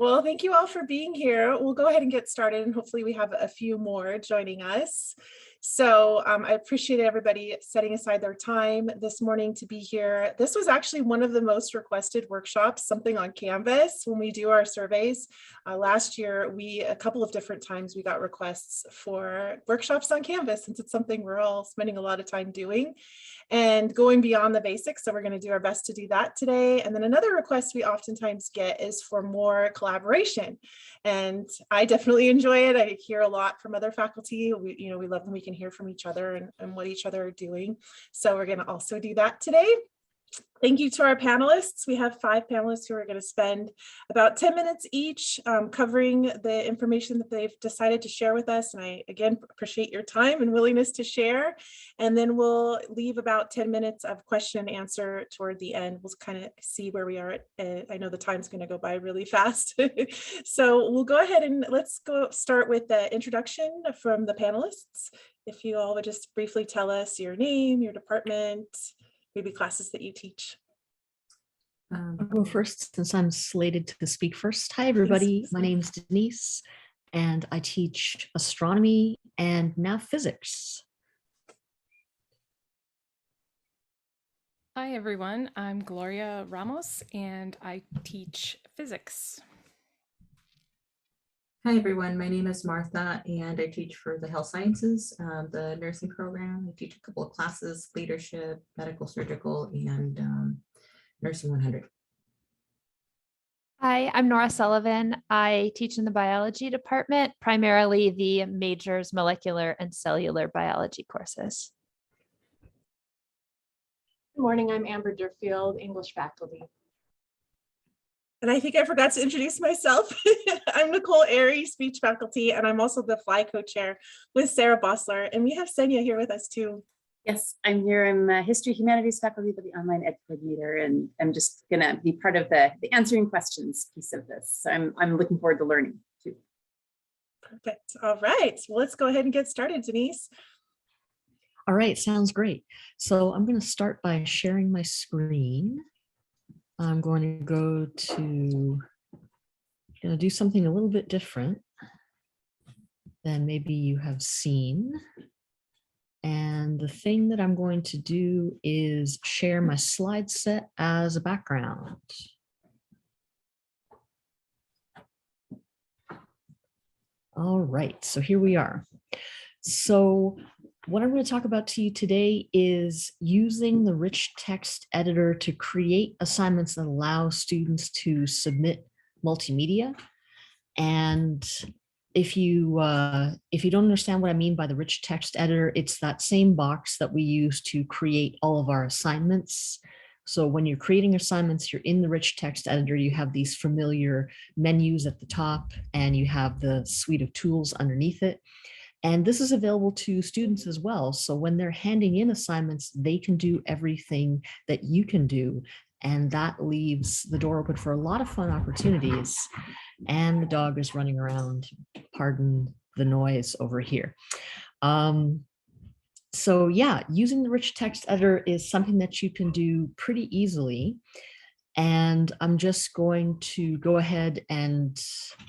Well, thank you all for being here. We'll go ahead and get started, and hopefully we have a few more joining us. So I appreciate everybody setting aside their time this morning to be here. This was actually one of the most requested workshops, something on Canvas, when we do our surveys. Last year, a couple of different times we got requests for workshops on Canvas, since it's something we're all spending a lot of time doing and going beyond the basics. So we're going to do our best to do that today. And then another request we oftentimes get is for more collaboration. And I definitely enjoy it. I hear a lot from other faculty. We love when we can hear from each other and what each other are doing. So we're going to also do that today. Thank you to our panelists. We have 5 panelists who are going to spend about 10 minutes each covering the information that they've decided to share with us. And I, again, appreciate your time and willingness to share. And then we'll leave about 10 minutes of question and answer toward the end. We'll kind of see where we are. I know the time's going to go by really fast. So we'll go ahead and let's start with the introduction from the panelists. If you all would just briefly tell us your name, your department, maybe classes that you teach. I'll go first since I'm slated to speak first. Hi, everybody. My name's Denise, and I teach astronomy and now physics. Hi, everyone. I'm Gloria Ramos, and I teach physics. Hi, everyone. My name is Martha, and I teach for the health sciences, the nursing program. I teach a couple of classes, leadership, medical, surgical, and nursing 100. Hi, I'm Nora Sullivan. I teach in the biology department, primarily the majors, molecular and cellular biology courses. Good morning, I'm Amber Durfield, English faculty. And I think I forgot to introduce myself. I'm Nicole Airy, speech faculty, and I'm also the Fly co-chair with Sarah Bossler. And we have Senya here with us too. Yes, I'm here. I'm a history humanities faculty, but the online ed coordinator, and I'm just gonna be part of the answering questions piece of this. So I'm looking forward to learning too. Perfect. All right. Well, let's go ahead and get started, Denise. All right, sounds great. So I'm going to start by sharing my screen. I'm going to go to do something a little bit different than maybe you have seen. And the thing that I'm going to do is share my slide set as a background. All right, so here we are. So what I'm going to talk about to you today is using the rich text editor to create assignments that allow students to submit multimedia. And if you don't understand what I mean by the rich text editor, it's that same box that we use to create all of our assignments. So when you're creating assignments, you're in the rich text editor, you have these familiar menus at the top, and you have the suite of tools underneath it. And this is available to students as well. So when they're handing in assignments, they can do everything that you can do. And that leaves the door open for a lot of fun opportunities. And the dog is running around. Pardon the noise over here. So yeah, using the rich text editor is something that you can do pretty easily. And I'm just going to go ahead and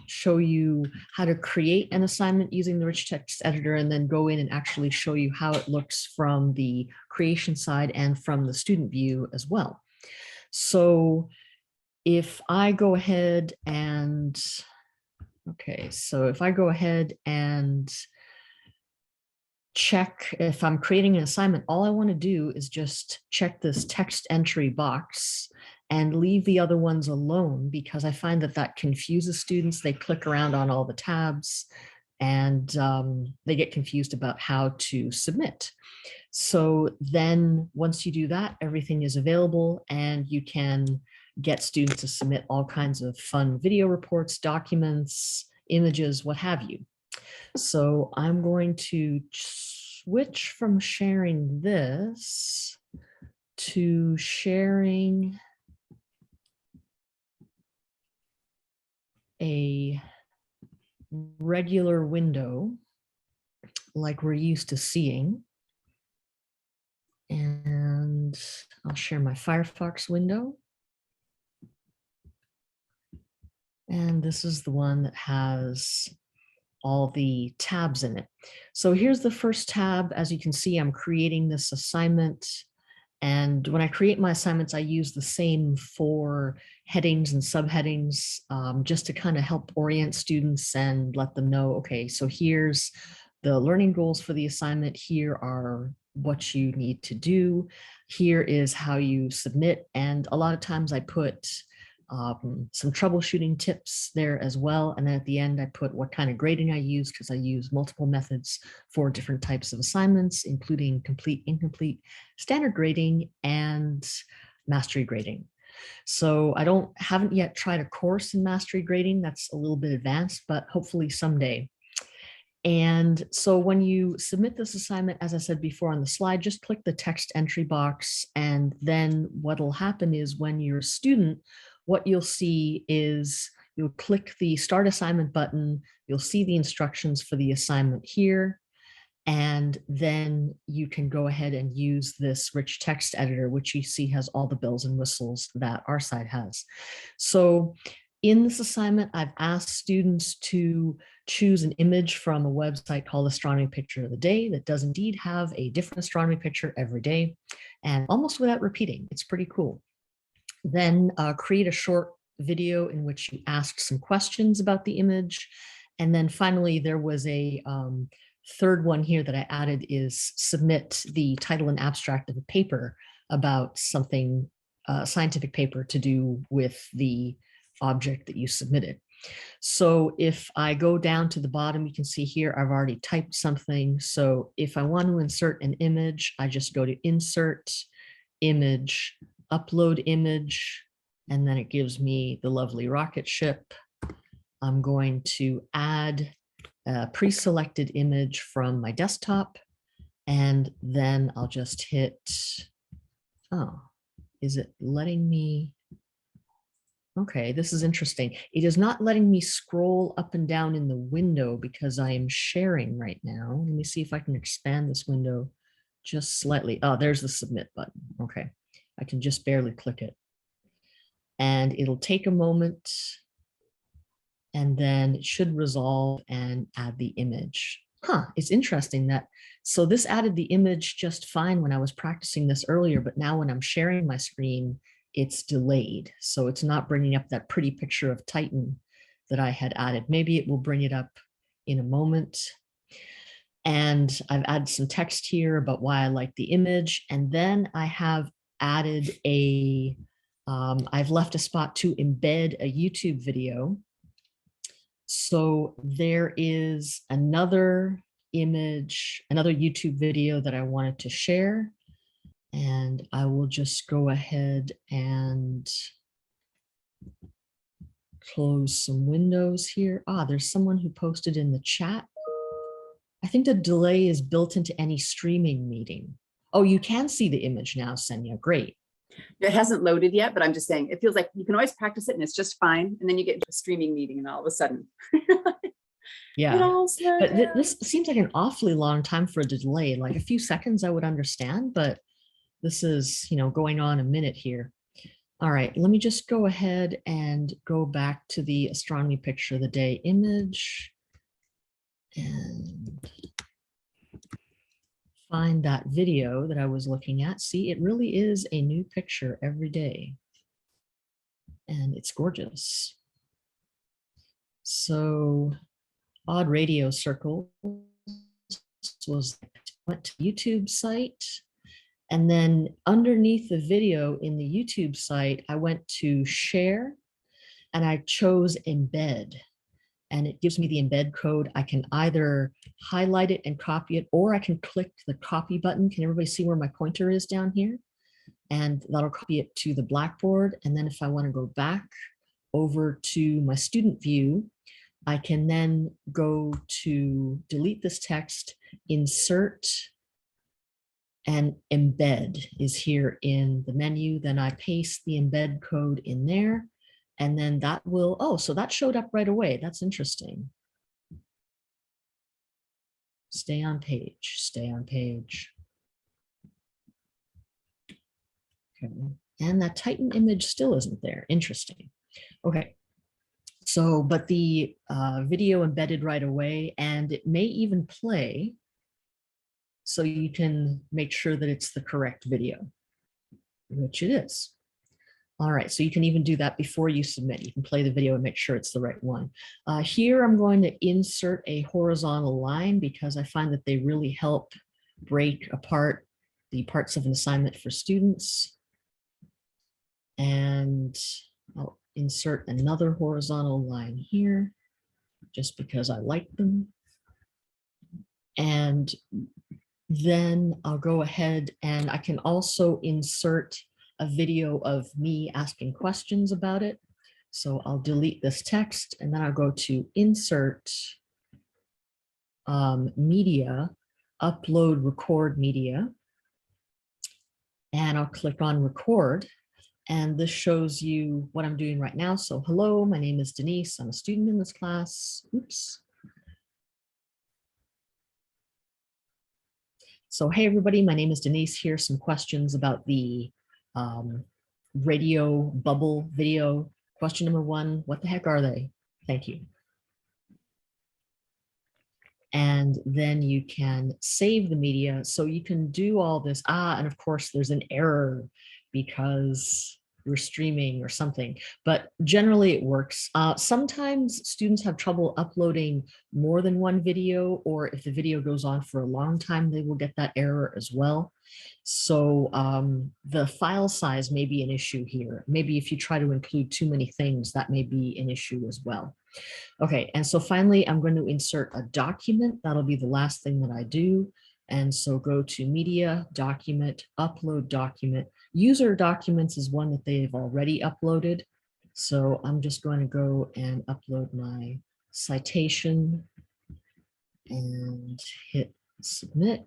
show you how to create an assignment using the rich text editor, and then go in and actually show you how it looks from the creation side and from the student view as well. So if I go ahead and, check if I'm creating an assignment, all I want to do is just check this text entry box and leave the other ones alone, because I find that confuses students. They click around on all the tabs and they get confused about how to submit. So then once you do that, everything is available and you can get students to submit all kinds of fun video reports, documents, images, what have you. So I'm going to switch from sharing this to sharing a regular window like we're used to seeing. And I'll share my Firefox window. And this is the one that has all the tabs in it. So here's the first tab. As you can see, I'm creating this assignment. And when I create my assignments, I use the same 4 headings and subheadings just to kind of help orient students and let them know, okay, so here's the learning goals for the assignment. Here are what you need to do. Here is how you submit. And a lot of times I put some troubleshooting tips there as well. And then at the end, I put what kind of grading I use, because I use multiple methods for different types of assignments, including complete, incomplete, standard grading, and mastery grading. So I haven't yet tried a course in mastery grading. That's a little bit advanced, but hopefully someday. And so when you submit this assignment, as I said before on the slide, just click the text entry box. And then what'll happen is when you're a student, what you'll see is you'll click the start assignment button. You'll see the instructions for the assignment here. And then you can go ahead and use this rich text editor, which you see has all the bells and whistles that our side has. So in this assignment, I've asked students to choose an image from a website called Astronomy Picture of the Day that does indeed have a different astronomy picture every day, and almost without repeating. It's pretty cool. Then create a short video in which you ask some questions about the image. And then finally, there was a third one here that I added is submit the title and abstract of a paper about something, scientific paper to do with the object that you submitted. So if I go down to the bottom, you can see here, I've already typed something. So if I want to insert an image, I just go to Insert, Image, Upload Image, and then it gives me the lovely rocket ship. I'm going to add a pre-selected image from my desktop, and then I'll just hit, oh, is it letting me? Okay, this is interesting. It is not letting me scroll up and down in the window because I am sharing right now. Let me see if I can expand this window just slightly. Oh, there's the submit button. Okay, I can just barely click it. And it'll take a moment, and then it should resolve and add the image. Huh, it's interesting that, so this added the image just fine when I was practicing this earlier, but now when I'm sharing my screen, it's delayed. So it's not bringing up that pretty picture of Titan that I had added. Maybe it will bring it up in a moment. And I've added some text here about why I like the image. And then I have added I've left a spot to embed a YouTube video. So there is another image, another YouTube video that I wanted to share. And I will just go ahead and close some windows here. Ah, there's someone who posted in the chat. I think the delay is built into any streaming meeting. Oh, you can see the image now, Senya. Great. It hasn't loaded yet, but I'm just saying, it feels like you can always practice it and it's just fine. And then you get into a streaming meeting and all of a sudden. Yeah, but this seems like an awfully long time for a delay. Like a few seconds I would understand, but this is, going on a minute here. All right, let me just go ahead and go back to the astronomy picture of the day image and find that video that I was looking at. See, it really is a new picture every day. And it's gorgeous. So odd radio circle went to YouTube site. And then underneath the video in the YouTube site, I went to share and I chose embed. And it gives me the embed code. I can either highlight it and copy it, or I can click the copy button. Can everybody see where my pointer is down here? And that'll copy it to the Blackboard. And then if I want to go back over to my student view, I can then go to delete this text, insert, and embed is here in the menu. Then I paste the embed code in there, and then that will, oh, so that showed up right away. That's interesting. Stay on page, stay on page. Okay, and that Titan image still isn't there. Interesting. Okay, So, but the video embedded right away, and it may even play, so you can make sure that it's the correct video, which it is. All right, so you can even do that before you submit. You can play the video and make sure it's the right one. Here I'm going to insert a horizontal line because I find that they really help break apart the parts of an assignment for students. And I'll insert another horizontal line here just because I like them. And then I'll go ahead and I can also insert a video of me asking questions about it. So I'll delete this text and then I'll go to insert media, upload record media. And I'll click on record. And this shows you what I'm doing right now. So hello, my name is Denise. I'm a student in this class. Oops. So hey everybody, my name is Denise. Here's some questions about the radio bubble video. Question number 1, what the heck are they? Thank you. And then you can save the media. So you can do all this. And of course there's an error because we're streaming or something, but generally it works. Sometimes students have trouble uploading more than one video, or if the video goes on for a long time, they will get that error as well. So the file size may be an issue here. Maybe if you try to include too many things, that may be an issue as well. Okay, and so finally, I'm going to insert a document. That'll be the last thing that I do. And so go to media, document, upload document. User documents is one that they've already uploaded. So I'm just going to go and upload my citation and hit submit.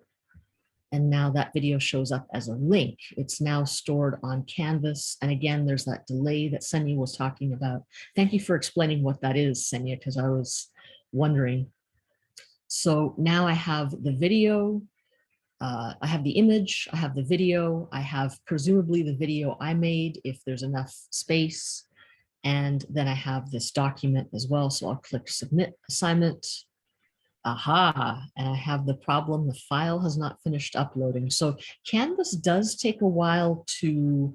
And now that video shows up as a link. It's now stored on Canvas. And again, there's that delay that Senya was talking about. Thank you for explaining what that is, Senya, because I was wondering. So now I have the video, I have the image, I have the video, I have presumably the video I made if there's enough space. And then I have this document as well. So I'll click submit assignment. Aha, and I have the problem, the file has not finished uploading. So Canvas does take a while to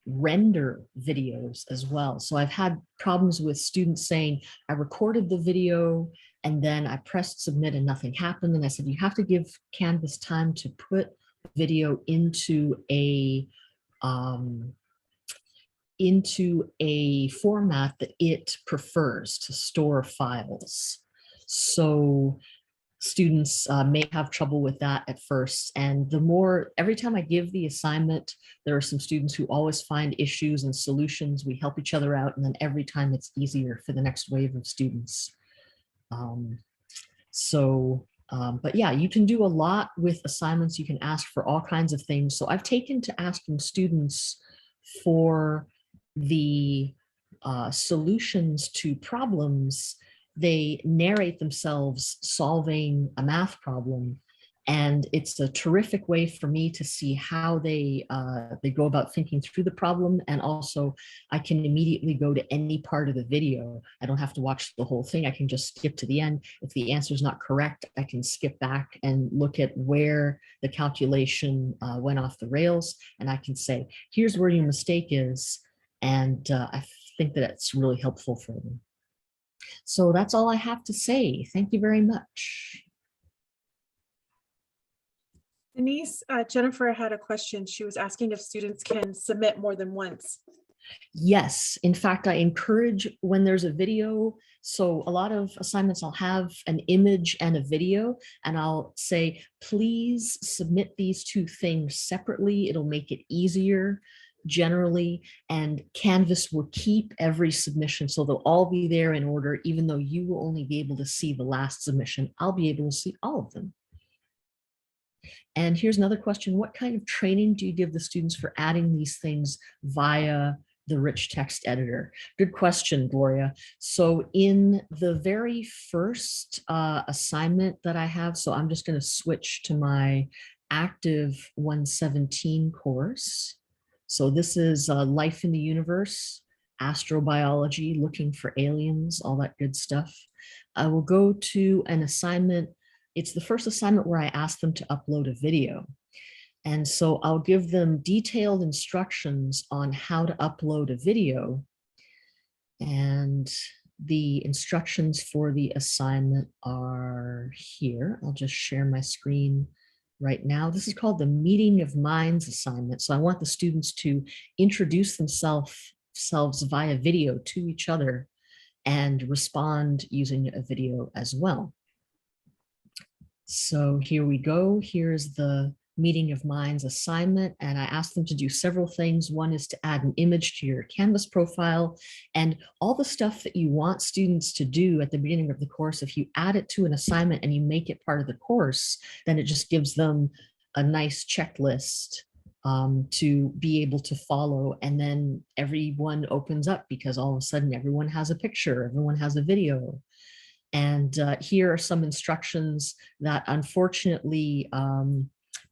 render videos as well. So I've had problems with students saying, I recorded the video and then I pressed submit and nothing happened. And I said, you have to give Canvas time to put video into a format that it prefers to store files. So students may have trouble with that at first. And every time I give the assignment, there are some students who always find issues and solutions. We help each other out. And then every time it's easier for the next wave of students. But yeah, you can do a lot with assignments. You can ask for all kinds of things. So I've taken to asking students for the solutions to problems. They narrate themselves solving a math problem, and it's a terrific way for me to see how they go about thinking through the problem. And also I can immediately go to any part of the video. I don't have to watch the whole thing. I can just skip to the end. If the answer is not correct, I can skip back and look at where the calculation went off the rails, and I can say, here's where your mistake is. And I think that it's really helpful for them. So that's all I have to say. Thank you very much. Denise, Jennifer had a question. She was asking if students can submit more than once. Yes, in fact, I encourage when there's a video. So a lot of assignments, I'll have an image and a video, and I'll say, please submit these two things separately. It'll make it easier generally, and Canvas will keep every submission. So they'll all be there in order, even though you will only be able to see the last submission. I'll be able to see all of them. And here's another question. What kind of training do you give the students for adding these things via the rich text editor? Good question, Gloria. So in the very first assignment that I have, so I'm just going to switch to my active 117 course. So this is Life in the Universe. astrobiology, looking for aliens, all that good stuff. I will go to an assignment. It's the first assignment where I ask them to upload a video. And so I'll give them detailed instructions on how to upload a video. And the instructions for the assignment are here. I'll just share my screen right now. This is called the Meeting of Minds assignment. So I want the students to introduce themselves via video to each other and respond using a video as well. So here we go. Here's the Meeting of Minds assignment, and I asked them to do several things. One is to add an image to your Canvas profile, and all the stuff that you want students to do at the beginning of the course. If you add it to an assignment and you make it part of the course, then it just gives them a nice checklist to be able to follow. And then everyone opens up because all of a sudden everyone has a picture, everyone has a video. And here are some instructions that unfortunately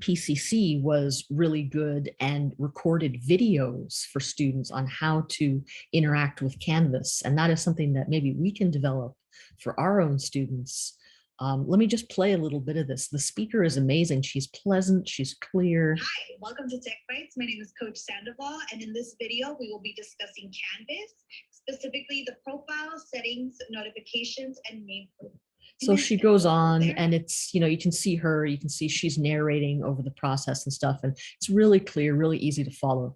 PCC was really good and recorded videos for students on how to interact with Canvas. And that is something that maybe we can develop for our own students. Let me just play a little bit of this. The speaker is amazing. She's pleasant, she's clear. Hi, welcome to Tech Bites. My name is Coach Sandoval, and in this video, we will be discussing Canvas, specifically the profile, settings, notifications, and name. So she goes on, and it's, you can see her, you can see she's narrating over the process and stuff, and it's really clear, really easy to follow.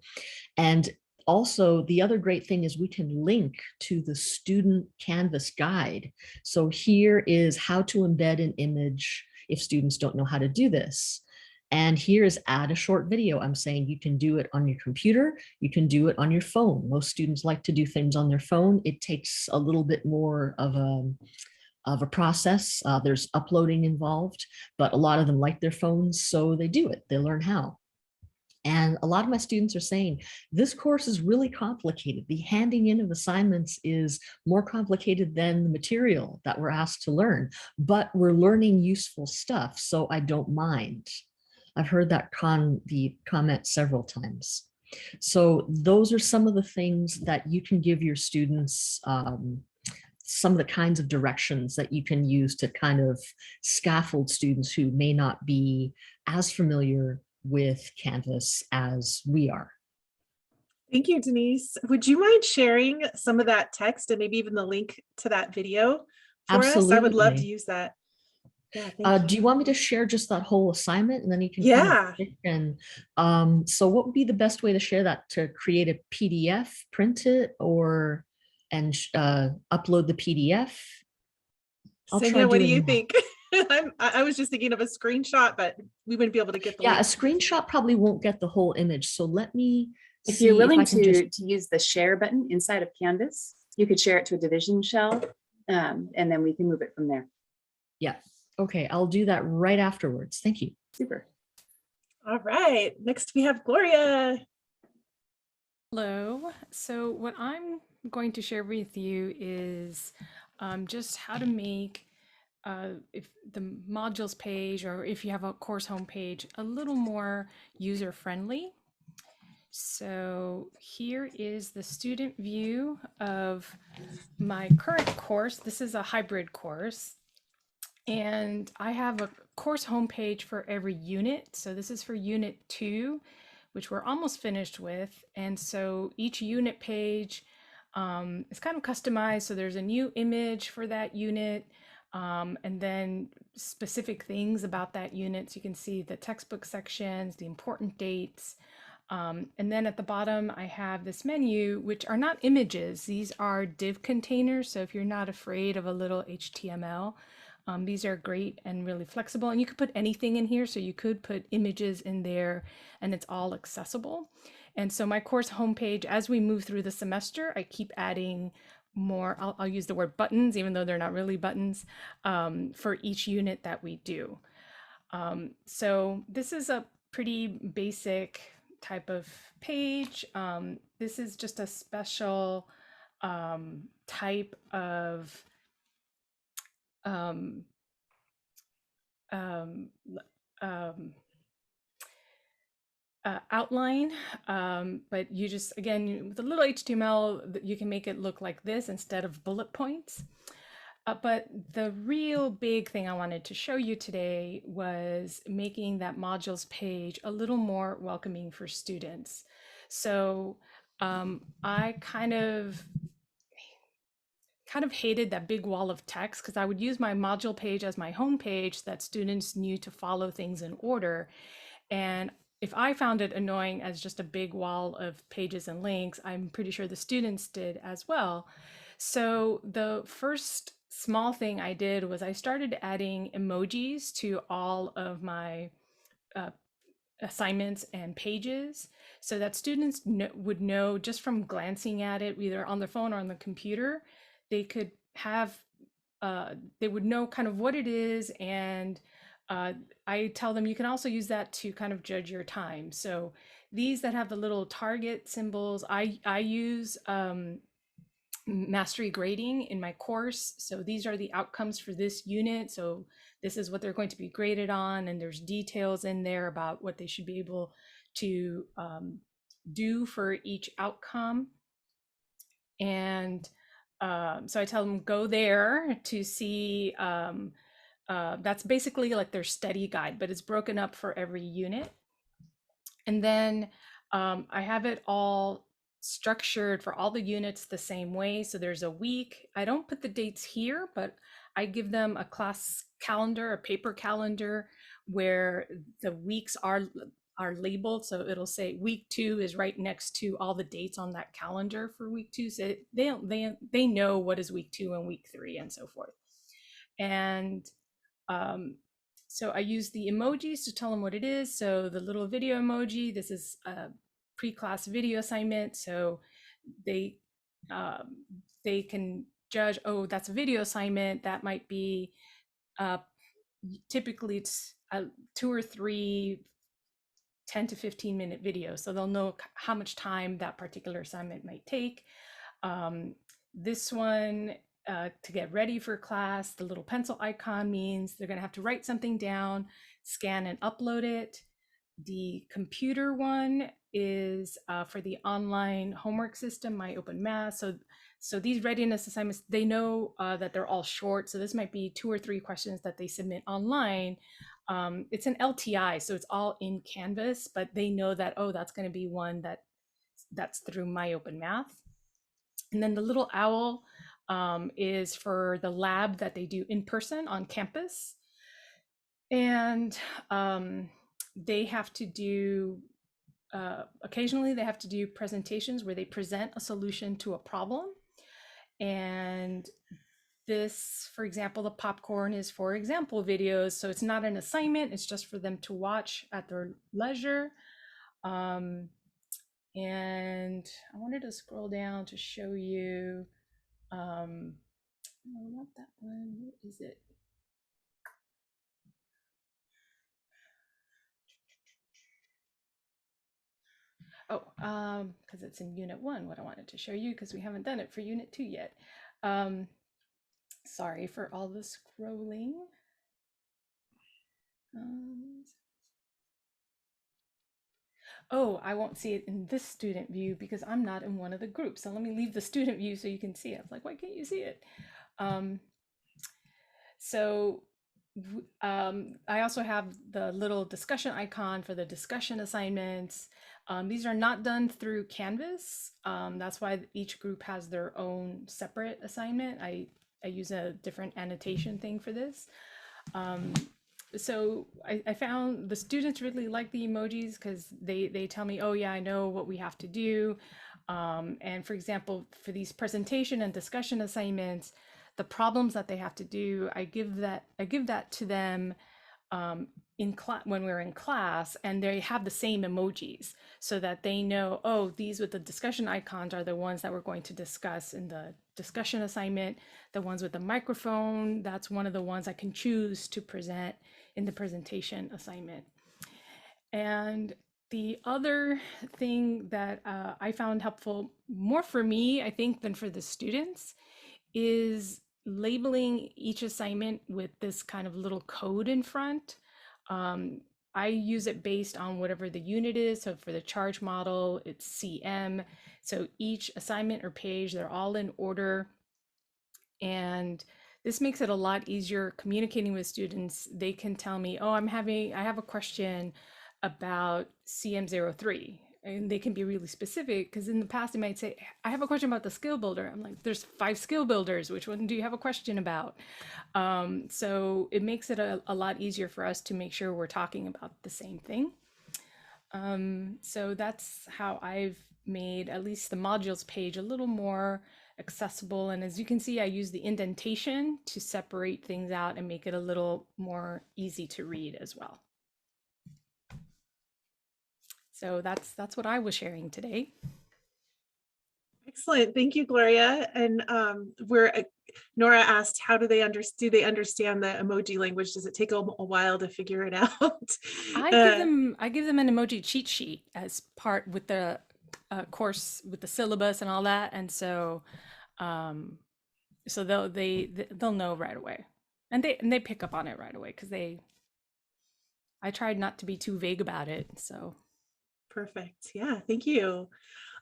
And also, the other great thing is we can link to the student Canvas guide. So here is how to embed an image if students don't know how to do this. And here is add a short video. I'm saying you can do it on your computer, you can do it on your phone. Most students like to do things on their phone. It takes a little bit more of a process. There's uploading involved, but a lot of them like their phones, so they do it. They learn how. And a lot of my students are saying, this course is really complicated. The handing in of assignments is more complicated than the material that we're asked to learn, but we're learning useful stuff, so I don't mind. I've heard that the comment several times. So those are some of the things that you can give your students, some of the kinds of directions that you can use to kind of scaffold students who may not be as familiar with Canvas as we are. Thank you, Denise. Would you mind sharing some of that text and maybe even the link to that video for Absolutely. us? I would love to use that. Yeah, do you want me to share just that whole assignment and then you can yeah. kind of so what would be the best way to share that? To create a PDF, print it, or upload the PDF? Sangha, what do you think? I was just thinking of a screenshot, but we wouldn't be able to get the link. A screenshot probably won't get the whole image. So let me If you're willing to use the share button inside of Canvas, you could share it to a division shell, and then we can move it from there. Yeah. Okay, I'll do that right afterwards. Thank you. Super. All right. Next we have Gloria. Hello. So what I'm going to share with you is just how to make if the modules page, or if you have a course homepage, a little more user-friendly. So here is the student view of my current course. This is a hybrid course, and I have a course homepage for every unit. So this is for unit 2, which we're almost finished with. And so each unit page is kind of customized. So there's a new image for that unit, and then specific things about that unit. So you can see the textbook sections, the important dates. And then at the bottom, I have this menu, which are not images. These are div containers. So if you're not afraid of a little HTML, these are great and really flexible. And you could put anything in here. So you could put images in there and it's all accessible. And so my course homepage, as we move through the semester, I keep adding more, I'll use the word buttons, even though they're not really buttons, for each unit that we do. So this is a pretty basic type of page. This is just a special type of outline, but you just, again, with a little HTML, you can make it look like this instead of bullet points. But the real big thing I wanted to show you today was making that modules page a little more welcoming for students. So I kind of hated that big wall of text because I would use my module page as my home page that students knew to follow things in order. And if I found it annoying as just a big wall of pages and links, I'm pretty sure the students did as well. So the first small thing I did was I started adding emojis to all of my assignments and pages so that students would know just from glancing at it, either on their phone or on the computer, they could have, they would know kind of what it is. And I tell them you can also use that to kind of judge your time. So these that have the little target symbols, I use mastery grading in my course. So these are the outcomes for this unit. So this is what they're going to be graded on, and there's details in there about what they should be able to do for each outcome. And so I tell them go there to see, that's basically like their study guide, but it's broken up for every unit. And then I have it all structured for all the units the same way. So there's a week. I don't put the dates here, but I give them a class calendar, a paper calendar, where the weeks are labeled. So it'll say week 2 is right next to all the dates on that calendar for week 2. So they know what is week 2 and week 3 and so forth. And so I use the emojis to tell them what it is. So the little video emoji, this is a pre-class video assignment. So they can judge, oh, that's a video assignment. That might be, typically it's 2 or 3 10 to 15 minute videos. So they'll know how much time that particular assignment might take. This one, to get ready for class, the little pencil icon means they're going to have to write something down, scan and upload it. The computer one is for the online homework system, My Open Math. So these readiness assignments, they know that they're all short. So this might be 2 or 3 questions that they submit online. It's an LTI, so it's all in Canvas, but they know that, oh, that's going to be one that's through My Open Math. And then the little owl is for the lab that they do in person on campus. And they have to do, occasionally they have to do presentations where they present a solution to a problem. And this, for example, the popcorn is for example videos. So it's not an assignment, it's just for them to watch at their leisure. And I wanted to scroll down to show you, no, not that one, what is it? Oh, because it's in unit 1, what I wanted to show you, because we haven't done it for unit 2 yet. Sorry for all the scrolling. Oh, I won't see it in this student view because I'm not in one of the groups. So let me leave the student view so you can see it. I was like, why can't you see it? I also have the little discussion icon for the discussion assignments. These are not done through Canvas. That's why each group has their own separate assignment. I use a different annotation thing for this. So I found the students really like the emojis because they tell me, oh yeah, I know what we have to do. And for example, for these presentation and discussion assignments, the problems that they have to do, I give that to them in class when we're in class, and they have the same emojis so that they know, oh, these with the discussion icons are the ones that we're going to discuss in the discussion assignment. The ones with the microphone, that's one of the ones I can choose to present in the presentation assignment. And the other thing that I found helpful, more for me, I think, than for the students, is labeling each assignment with this kind of little code in front. I use it based on whatever the unit is. So for the charge model, it's CM. So each assignment or page, they're all in order. And this makes it a lot easier communicating with students. They can tell me, oh, I have a question about CM03. And they can be really specific, because in the past they might say, I have a question about the skill builder. I'm like, there's 5 skill builders. Which one do you have a question about? So it makes it a lot easier for us to make sure we're talking about the same thing. So that's how I've made at least the modules page a little more accessible. And as you can see, I use the indentation to separate things out and make it a little more easy to read as well. So that's what I was sharing today. Excellent. Thank you, Gloria. And Nora asked, how do they understand the emoji language? Does it take a while to figure it out? I give them an emoji cheat sheet as part with the course, with the syllabus and all that. And so they'll know right away. And they pick up on it right away, because I tried not to be too vague about it. So perfect. Yeah, thank you.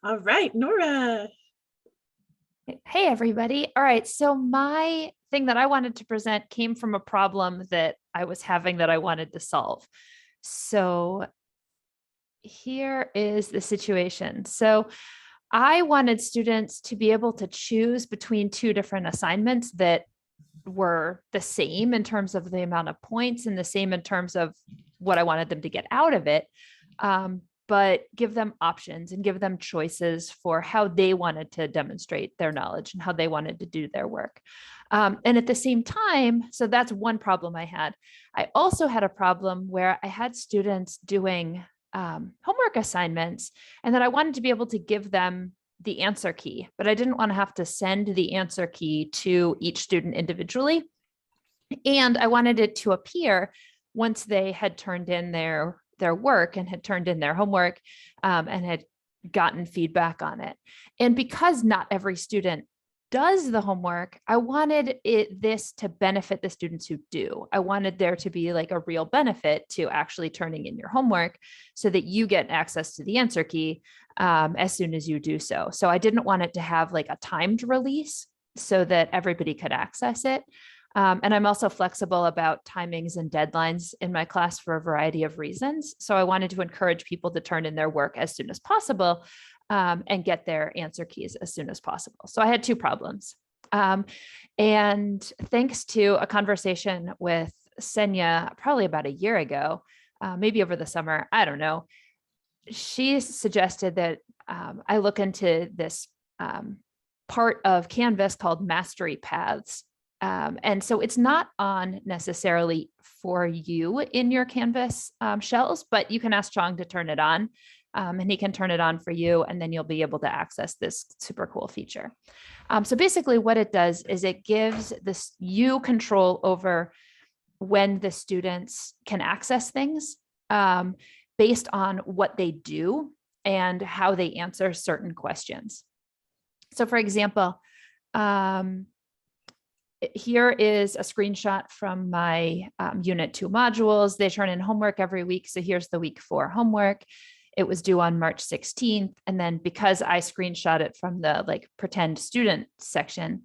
All right, Nora. Hey, everybody. All right. So my thing that I wanted to present came from a problem that I was having that I wanted to solve. So here is the situation. So I wanted students to be able to choose between 2 different assignments that were the same in terms of the amount of points and the same in terms of what I wanted them to get out of it. But give them options and give them choices for how they wanted to demonstrate their knowledge and how they wanted to do their work. And at the same time, so that's one problem I had. I also had a problem where I had students doing homework assignments, and then I wanted to be able to give them the answer key, but I didn't want to have to send the answer key to each student individually. And I wanted it to appear once they had turned in their work and had turned in their homework and had gotten feedback on it. And because not every student does the homework, I wanted this to benefit the students who do. I wanted there to be like a real benefit to actually turning in your homework so that you get access to the answer key as soon as you do so. So I didn't want it to have like a timed release so that everybody could access it. And I'm also flexible about timings and deadlines in my class for a variety of reasons. So I wanted to encourage people to turn in their work as soon as possible and get their answer keys as soon as possible. So I had 2 problems. And thanks to a conversation with Senya, probably about a year ago, maybe over the summer, I don't know, she suggested that I look into this part of Canvas called Mastery Paths. And so it's not on necessarily for you in your Canvas shells, but you can ask Chong to turn it on and he can turn it on for you. And then you'll be able to access this super cool feature. So basically what it does is it gives you control over when the students can access things based on what they do and how they answer certain questions. So for example, here is a screenshot from my Unit 2 modules. They turn in homework every week. So here's the week 4 homework. It was due on March 16th. And then because I screenshot it from the like pretend student section,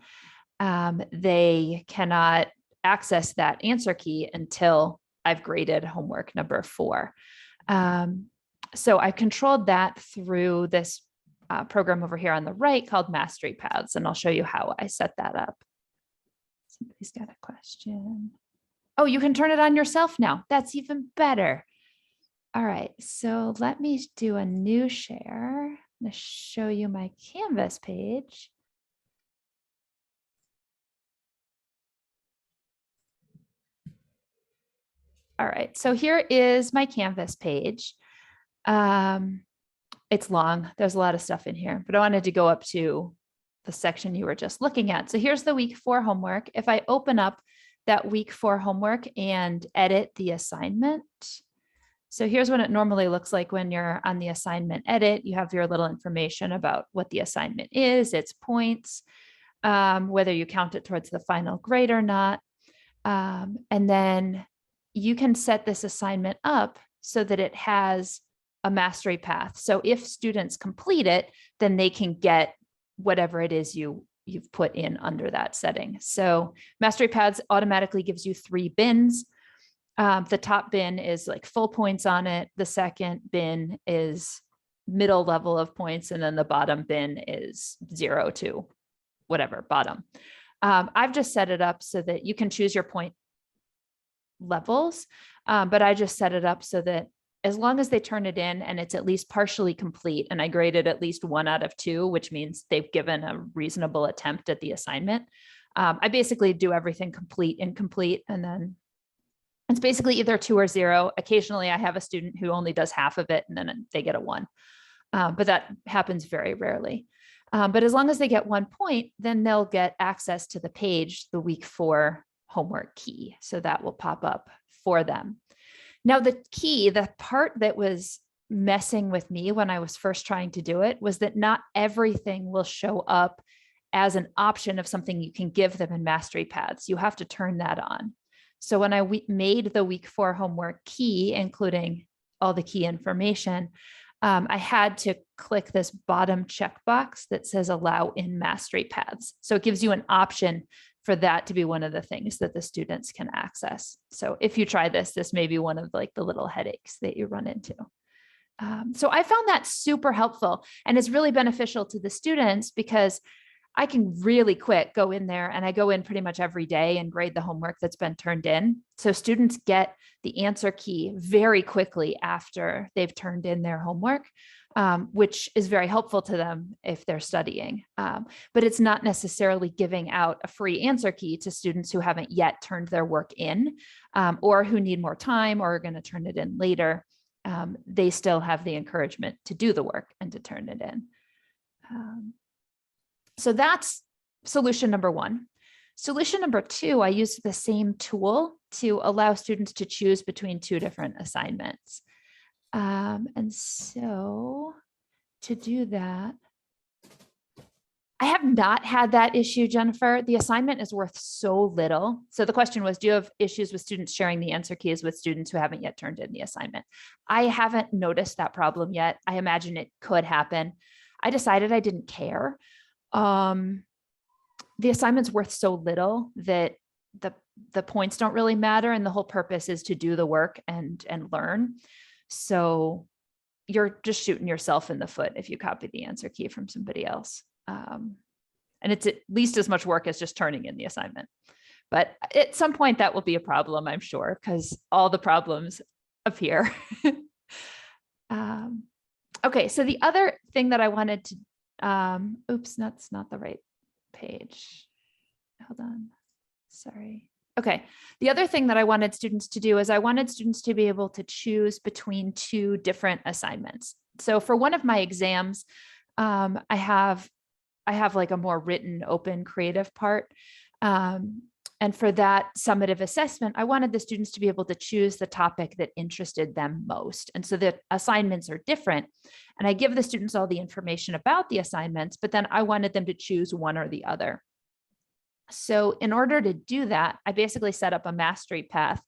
they cannot access that answer key until I've graded homework number 4. So I controlled that through this program over here on the right called Mastery Paths. And I'll show you how I set that up. Somebody's got a question. Oh, you can turn it on yourself now. That's even better. All right, so let me do a new share. I'm going to show you my Canvas page. All right, so here is my Canvas page. It's long. There's a lot of stuff in here, but I wanted to go up to the section you were just looking at. So here's the week 4 homework. If I open up that week 4 homework and edit the assignment, so here's what it normally looks like when you're on the assignment edit. You have your little information about what the assignment is, its points, whether you count it towards the final grade or not. And then you can set this assignment up so that it has a mastery path. So if students complete it, then they can get whatever it is you've put in under that setting. So mastery paths automatically gives you 3 bins. The top bin is like full points on it. The second bin is middle level of points. And then the bottom bin is 0 to whatever bottom. I've just set it up so that you can choose your point levels, but I just set it up so that as long as they turn it in and it's at least partially complete, and I graded at least 1 out of 2, which means they've given a reasonable attempt at the assignment. I basically do everything complete, incomplete, and then it's basically either 2 or 0. Occasionally I have a student who only does half of it and then they get a 1, but that happens very rarely. But as long as they get 1 point, then they'll get access to the page, the week 4 homework key. So that will pop up for them. Now, the key, the part that was messing with me when I was first trying to do it was that not everything will show up as an option of something you can give them in mastery paths. You have to turn that on. So when I made the week 4 homework key, including all the key information, I had to click this bottom checkbox that says allow in mastery paths. So it gives you an option for that to be one of the things that the students can access. So if you try this, this may be one of like the little headaches that you run into. So I found that super helpful, and it's really beneficial to the students because I can really quick go in there, and I go in pretty much every day and grade the homework that's been turned in. So students get the answer key very quickly after they've turned in their homework, which is very helpful to them if they're studying. But it's not necessarily giving out a free answer key to students who haven't yet turned their work in, or who need more time or are going to turn it in later. They still have the encouragement to do the work and to turn it in. So that's solution number 1. Solution number 2, I used the same tool to allow students to choose between 2 different assignments. And so to do that, I have not had that issue, Jennifer. The assignment is worth so little. So the question was, do you have issues with students sharing the answer keys with students who haven't yet turned in the assignment? I haven't noticed that problem yet. I imagine it could happen. I decided I didn't care. The assignment's worth so little that the points don't really matter. And the whole purpose is to do the work and learn. So you're just shooting yourself in the foot if you copy the answer key from somebody else. And it's at least as much work as just turning in the assignment. But at some point that will be a problem, I'm sure, because all the problems appear. Okay, so the other thing that I wanted to, oops, that's not the right page. Hold on, sorry. Okay, the other thing that I wanted students to do is I wanted students to be able to choose between 2 different assignments. So for one of my exams, I have like a more written, open, creative part. And for that summative assessment, I wanted the students to be able to choose the topic that interested them most. And so the assignments are different. And I give the students all the information about the assignments, but then I wanted them to choose one or the other. So in order to do that, I basically set up a mastery path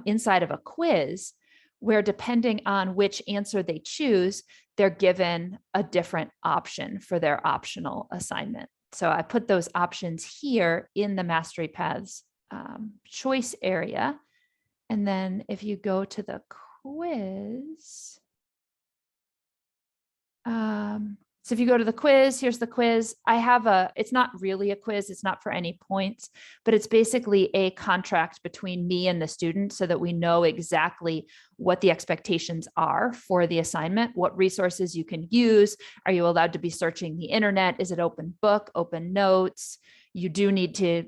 inside of a quiz where, depending on which answer they choose, they're given a different option for their optional assignment. So I put those options here in the mastery paths choice area. And then if you go to the quiz, so if you go to the quiz, here's the quiz. I have it's not really a quiz. It's not for any points, but it's basically a contract between me and the student so that we know exactly what the expectations are for the assignment, what resources you can use. Are you allowed to be searching the internet? Is it open book, open notes? You do need to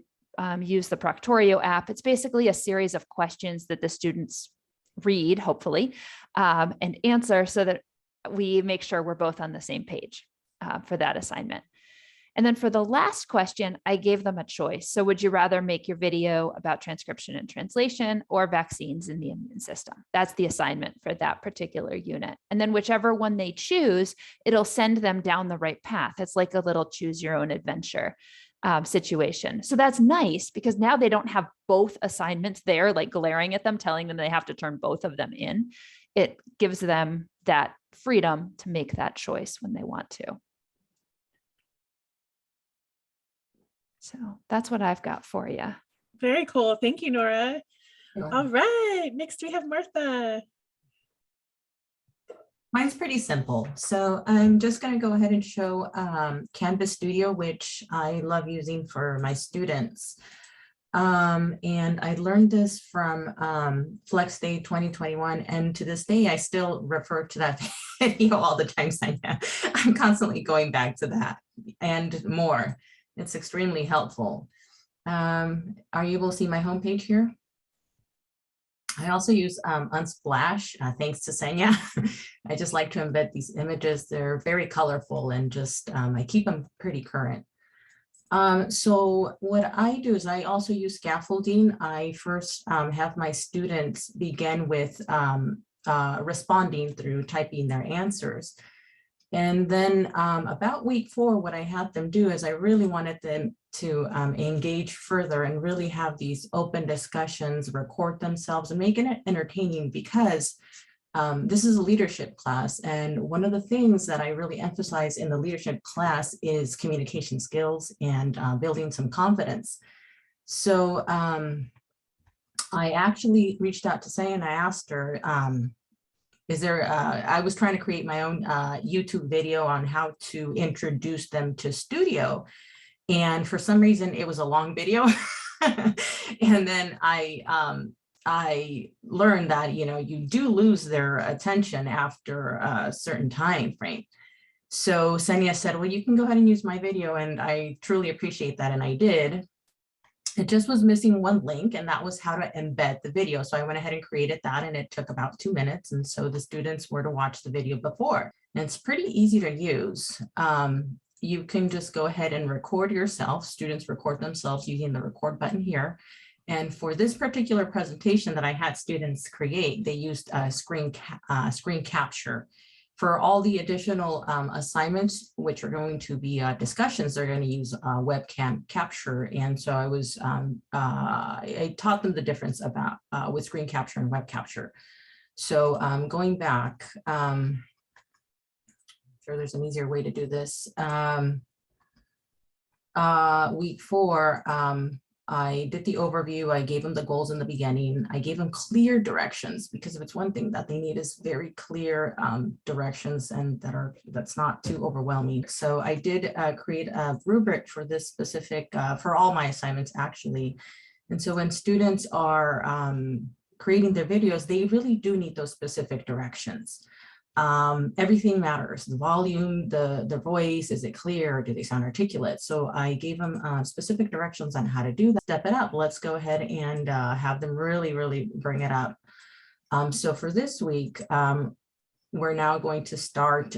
use the Proctorio app. It's basically a series of questions that the students read, hopefully, and answer so that we make sure we're both on the same page for that assignment. And then for the last question, I gave them a choice. So would you rather make your video about transcription and translation or vaccines in the immune system? That's the assignment for that particular unit. And then whichever one they choose, it'll send them down the right path. It's like a little choose your own adventure. situation. So that's nice because now they don't have both assignments there, like glaring at them, telling them they have to turn both of them in. It gives them that freedom to make that choice when they want to. So that's what I've got for you. Very cool. Thank you, Nora. Yeah. All right, next we have Martha. Mine's pretty simple. So I'm just going to go ahead and show Canvas Studio, which I love using for my students. And I learned this from Flex Day 2021. And to this day, I still refer to that video all the time. I'm constantly going back to that and more. It's extremely helpful. Are you able to see my homepage here? I also use Unsplash, thanks to Senya. I just like to embed these images. They're very colorful and just, I keep them pretty current. So what I do is I also use scaffolding. I first have my students begin with responding through typing their answers. And then about week 4, what I had them do is I really wanted them to engage further and really have these open discussions, record themselves and make it entertaining, because this is a leadership class. And one of the things that I really emphasize in the leadership class is communication skills and building some confidence. So I actually reached out to Say and I asked her, is there, I was trying to create my own YouTube video on how to introduce them to Studio. And for some reason, it was a long video. And then I learned that, you know, you do lose their attention after a certain time frame. So Senya said, well, you can go ahead and use my video. And I truly appreciate that. And I did. It just was missing one link, and that was how to embed the video. So I went ahead and created that, and it took about 2 minutes. And so the students were to watch the video before. And it's pretty easy to use. You can just go ahead and record yourself. Students record themselves using the record button here. And for this particular presentation that I had students create, they used screen capture. For all the additional assignments, which are going to be discussions, they're going to use webcam capture. And so I was, I taught them the difference about with screen capture and web capture. So going back, I'm sure there's an easier way to do this. Week 4, I did the overview. I gave them the goals in the beginning. I gave them clear directions, because if it's one thing that they need is very clear directions, and that's not too overwhelming. So I did create a rubric for this specific, for all my assignments actually. And so when students are creating their videos, they really do need those specific directions. Everything matters. The volume, the voice, is it clear? Do they sound articulate? So I gave them specific directions on how to do that. Step it up. Let's go ahead and have them really bring it up. So for this week, we're now going to start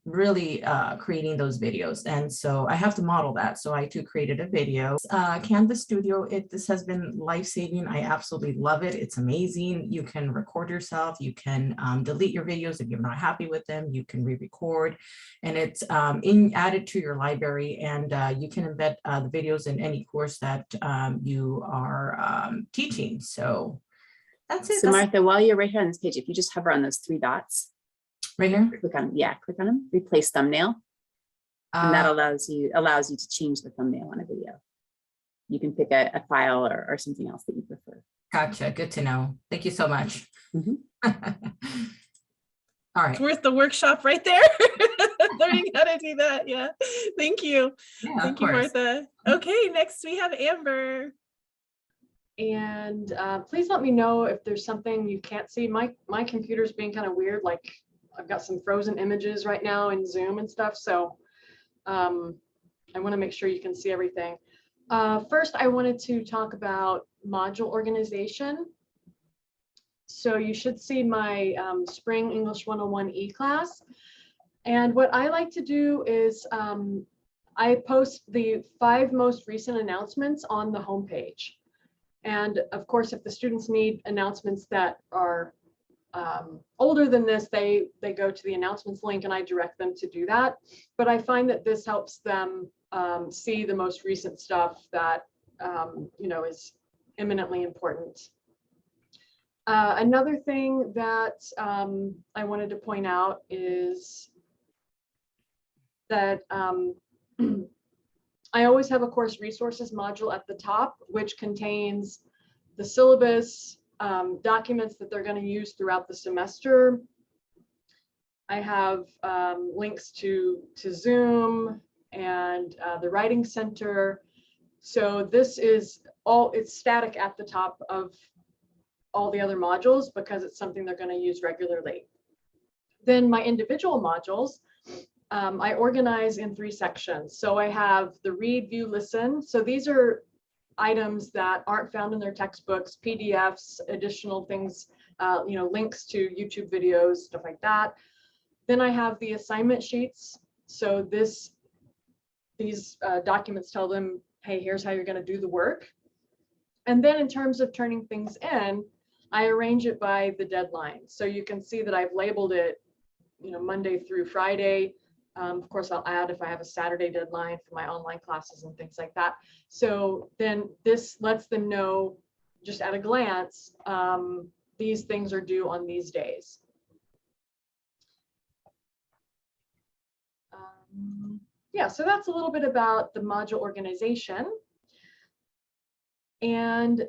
really creating those videos. And so I have to model that. So I too created a video. Canvas Studio, this has been life-saving. I absolutely love it. It's amazing. You can record yourself. You can delete your videos if you're not happy with them. You can re-record, and it's added to your library, and you can embed the videos in any course that you are teaching. So that's it. So Martha, while you're right here on this page, if you just hover on those 3 dots, Right here? click on them, replace thumbnail. And that allows you to change the thumbnail on a video. You can pick a file or something else that you prefer. Gotcha. Good to know. Thank you so much. Mhm. All right. It's worth the workshop right there. Learning how to do that. Yeah. Thank you. Yeah, Thank you, Martha. Okay, next we have Amber. And please let me know if there's something you can't see. My computer's being kind of weird. Like I've got some frozen images right now in Zoom and stuff. So I want to make sure you can see everything. First, I wanted to talk about module organization. So you should see my Spring English 101 e-class. And what I like to do is I post the 5 most recent announcements on the homepage. And of course, if the students need announcements that are older than this, they go to the announcements link and I direct them to do that. But I find that this helps them see the most recent stuff that is eminently important. Another thing that I wanted to point out is that I always have a course resources module at the top, which contains the syllabus, documents that they're going to use throughout the semester. I have links to Zoom and the Writing Center. So this is it's static at the top of all the other modules because it's something they're going to use regularly. Then my individual modules, I organize in 3 sections. So I have the read, view, listen. So these are items that aren't found in their textbooks, PDFs, additional things, links to YouTube videos, stuff like that. Then I have the assignment sheets. So these documents tell them, hey, here's how you're going to do the work. And then in terms of turning things in, I arrange it by the deadline. So you can see that I've labeled it, Monday through Friday. Of course, I'll add if I have a Saturday deadline for my online classes and things like that. So then this lets them know just at a glance, these things are due on these days. Yeah, so that's a little bit about the module organization. And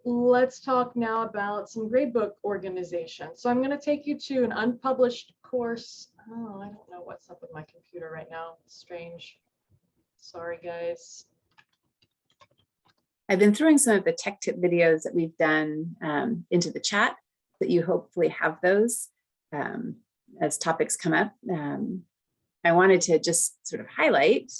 let's talk now about some gradebook organization. So I'm going to take you to an unpublished course. Oh, I don't know what's up with my computer right now. It's strange. Sorry, guys. I've been throwing some of the tech tip videos that we've done into the chat, that you hopefully have those as topics come up. I wanted to just sort of highlight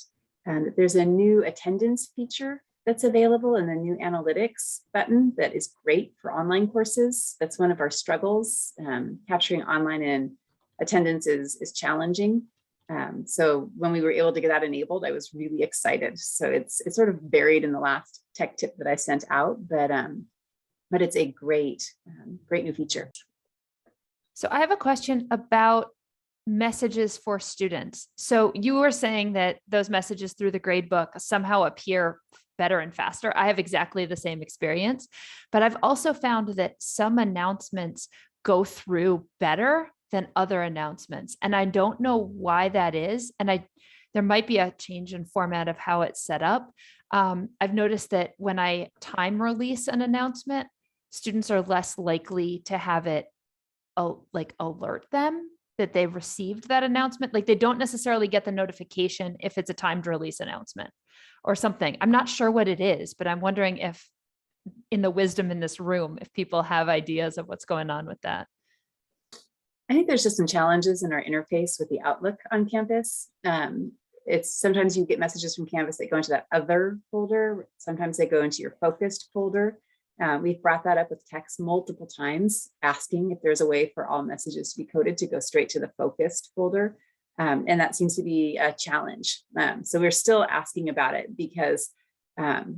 that there's a new attendance feature that's available and the new analytics button that is great for online courses. That's one of our struggles. Capturing online and attendance is challenging. So when we were able to get that enabled, I was really excited. So it's sort of buried in the last tech tip that I sent out, but it's a great new feature. So I have a question about messages for students. So you were saying that those messages through the gradebook somehow appear better and faster. I have exactly the same experience, but I've also found that some announcements go through better than other announcements. And I don't know why that is. And there might be a change in format of how it's set up. I've noticed that when I time release an announcement, students are less likely to have it alert them that they've received that announcement. Like they don't necessarily get the notification if it's a timed release announcement or something. I'm not sure what it is, but I'm wondering if in the wisdom in this room, if people have ideas of what's going on with that. I think there's just some challenges in our interface with the Outlook on Canvas. It's sometimes you get messages from Canvas that go into that other folder. Sometimes they go into your focused folder. We've brought that up with text multiple times, asking if there's a way for all messages to be coded to go straight to the focused folder. And that seems to be a challenge. So we're still asking about it because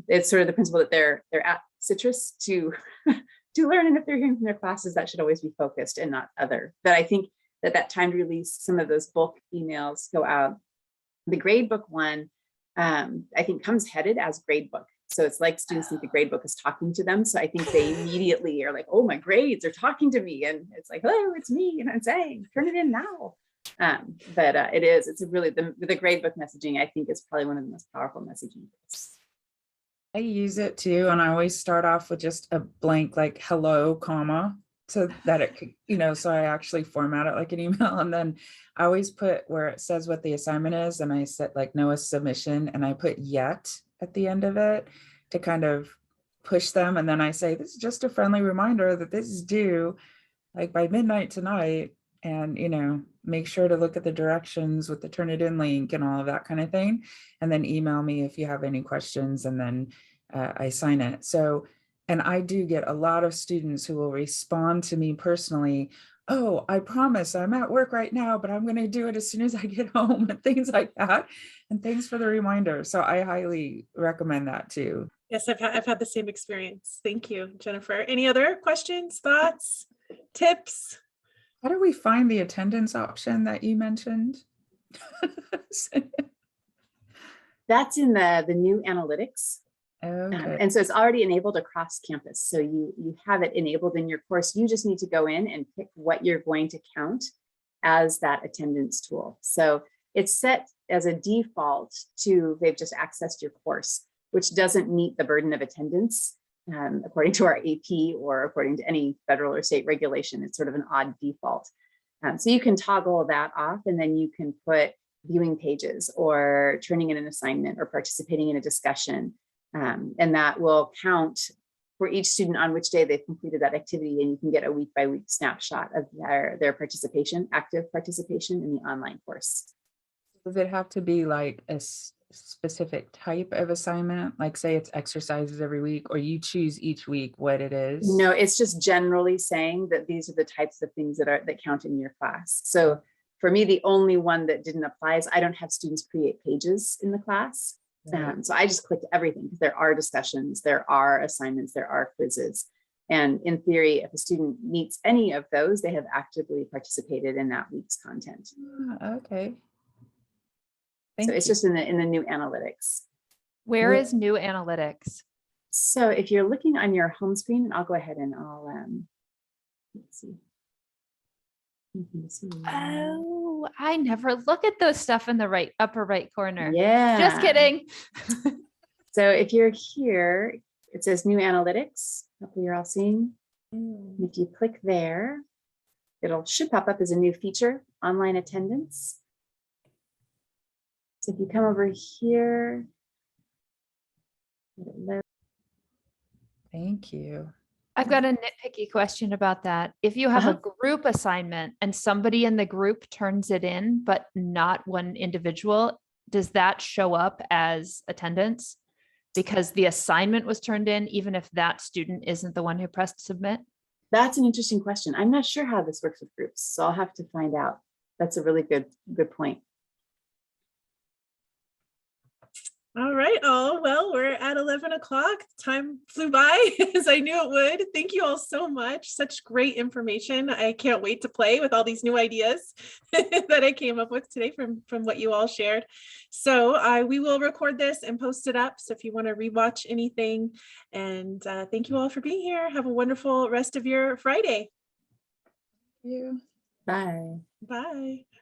it's sort of the principle that they're at Citrus to learn, and if they're hearing from their classes, that should always be focused and not other. But I think that timed release, some of those bulk emails go out. The gradebook one, I think comes headed as gradebook. So it's like students think the gradebook is talking to them. So I think they immediately are like, oh, my grades are talking to me. And it's like, hello, it's me. And I'm saying, turn it in now. But it's really, the gradebook messaging, I think, is probably one of the most powerful messaging. I use it too. And I always start off with just a blank, like hello, comma, so that it could, so I actually format it like an email. And then I always put where it says what the assignment is. And I set like Noah's submission, and I put yet at the end of it to kind of push them. And then I say, this is just a friendly reminder that this is due like by midnight tonight. And, make sure to look at the directions with the Turnitin link and all of that kind of thing. And then email me if you have any questions, and then I sign it. So, and I do get a lot of students who will respond to me personally. Oh, I promise I'm at work right now, but I'm going to do it as soon as I get home, and things like that. And thanks for the reminder. So I highly recommend that too. Yes, I've had the same experience. Thank you, Jennifer. Any other questions, thoughts? tips? How do we find the attendance option that you mentioned? That's in the new analytics. Okay. And so it's already enabled across campus. So you have it enabled in your course. You just need to go in and pick what you're going to count as that attendance tool. So it's set as a default to they've just accessed your course, which doesn't meet the burden of attendance according to our AP or according to any federal or state regulation. It's sort of an odd default. So you can toggle that off, and then you can put viewing pages or turning in an assignment or participating in a discussion. And that will count for each student on which day they've completed that activity, and you can get a week-by-week snapshot of their participation, active participation in the online course. Does it have to be like a specific type of assignment? Like say it's exercises every week, or you choose each week what it is? No, it's just generally saying that these are the types of things that count in your class. So for me, the only one that didn't apply is I don't have students create pages in the class. So I just clicked everything because there are discussions, there are assignments, there are quizzes. And in theory, if a student meets any of those, they have actively participated in that week's content. Okay. So it's just in the new analytics. Where is new analytics? So if you're looking on your home screen, and I'll go ahead and I'll, let's see. Oh, I never look at those stuff in the upper right corner. Yeah. Just kidding. So if you're here, it says new analytics. Hopefully you're all seeing. And if you click there, should pop up as a new feature, online attendance. So if you come over here. Thank you. I've got a nitpicky question about that. If you have a group assignment and somebody in the group turns it in, but not one individual, does that show up as attendance? Because the assignment was turned in, even if that student isn't the one who pressed submit? That's an interesting question. I'm not sure how this works with groups, so I'll have to find out. That's a really good point. All right, all. Well, we're at 11 o'clock. Time flew by as I knew it would. Thank you all so much. Such great information. I can't wait to play with all these new ideas that I came up with today from what you all shared. So we will record this and post it up. So if you want to rewatch anything, and thank you all for being here. Have a wonderful rest of your Friday. Thank you. Bye. Bye.